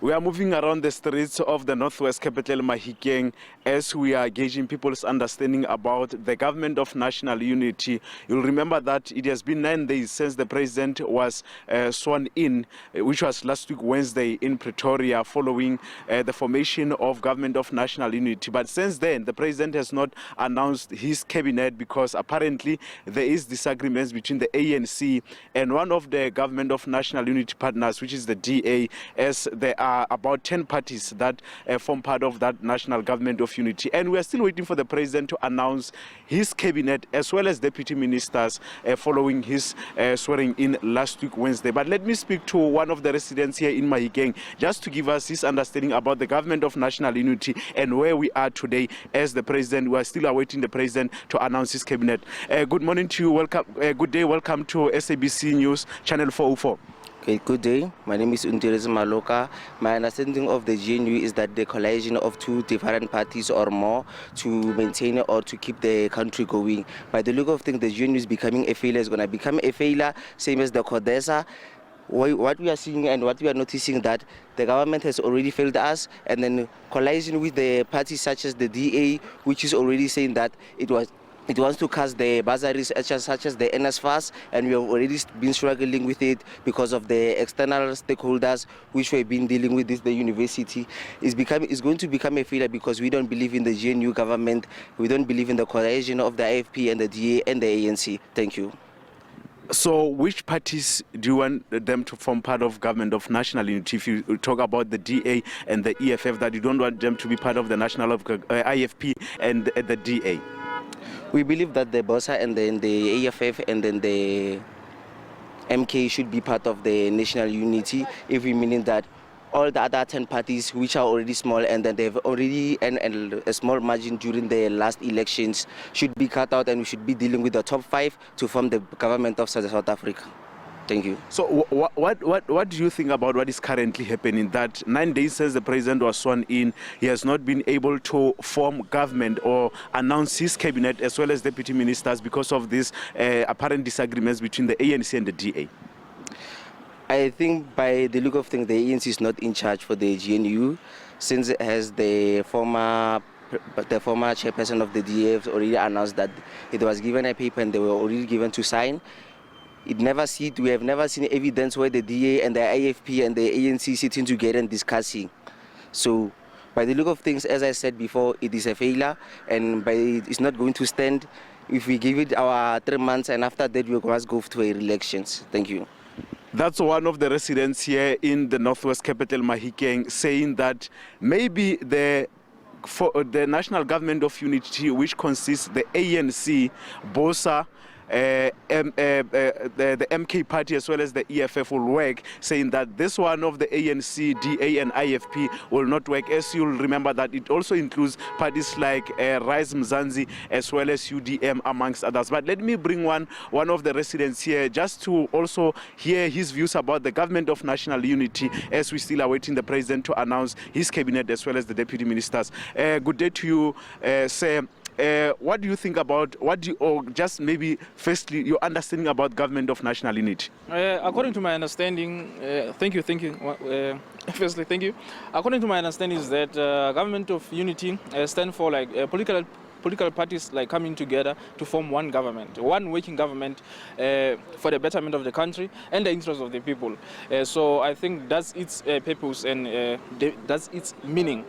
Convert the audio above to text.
We are moving around the streets of the northwest capital, Mahikeng, as we are gauging people's understanding about the government of national unity. You'll remember that it has been 9 days since the president was sworn in, which was last week Wednesday in Pretoria, following the formation of government of national unity. But since then, the president has not announced his cabinet because apparently there is disagreements between the ANC and one of the government of national unity partners, which is the DA, as there are about 10 parties that form part of that national government of unity. And we are still waiting for the president to announce his cabinet as well as deputy ministers following his swearing in last week Wednesday. But let me speak to one of the residents here in Mahikeng just to give us his understanding about the government of national unity and where we are today as the president. We are still awaiting the president to announce his cabinet. Good morning to you. Welcome. Good day. Welcome to SABC News Channel 404. Okay, good day. My name is Unteres Maloka. My understanding of the GNU is that the coalition of two different parties or more to maintain or to keep the country going. By the look of things, the GNU is becoming a failure. It's going to become a failure, same as the CODESA. What we are seeing and what we are noticing that the government has already failed us, and then coalition with the parties such as the DA, which is already saying that it wants to cut the bursaries such as the NSFAS, and we have already been struggling with it because of the external stakeholders which we've been dealing with. The university is going to become a failure because we don't believe in the GNU government, we don't believe in the coalition of the IFP and the DA and the ANC. Thank you. So which parties do you want them to form part of government of national unity? If you talk about the DA and the EFF, that you don't want them to be part of the national IFP and the DA? We believe that the BOSA and then the AFF and then the MK should be part of the national unity, if we meaning that all the other 10 parties which are already small and then they've already and a small margin during the last elections should be cut out, and we should be dealing with the top 5 to form the government of South Africa. Thank you. So what do you think about what is currently happening? That 9 days since the president was sworn in, he has not been able to form government or announce his cabinet as well as deputy ministers because of these apparent disagreements between the ANC and the DA. I think by the look of things, the ANC is not in charge for the GNU, since it has the former chairperson of the DA already announced that it was given a paper and they were already given to sign. We have never seen evidence where the DA and the IFP and the ANC sitting together and discussing. So, by the look of things, as I said before, it is a failure, and it's not going to stand if we give it our 3 months, and after that we must go to elections. Thank you. That's one of the residents here in the northwest capital, Mahikeng, saying that maybe for the national government of unity, which consists the ANC, BOSA, the MK party as well as the EFF will work, saying that this one of the ANC, DA and IFP will not work. As you'll remember that it also includes parties like Rise Mzansi as well as UDM amongst others. But let me bring one of the residents here just to also hear his views about the government of national unity as we still are waiting the president to announce his cabinet as well as the deputy ministers. Good day to you, sir. What do you think about, or just maybe firstly, your understanding about government of national unity? According to my understanding, thank you. Firstly, thank you. According to my understanding is that government of unity stands for like political parties like coming together to form one government, one working government for the betterment of the country and the interests of the people. So I think that's its purpose and that's its meaning.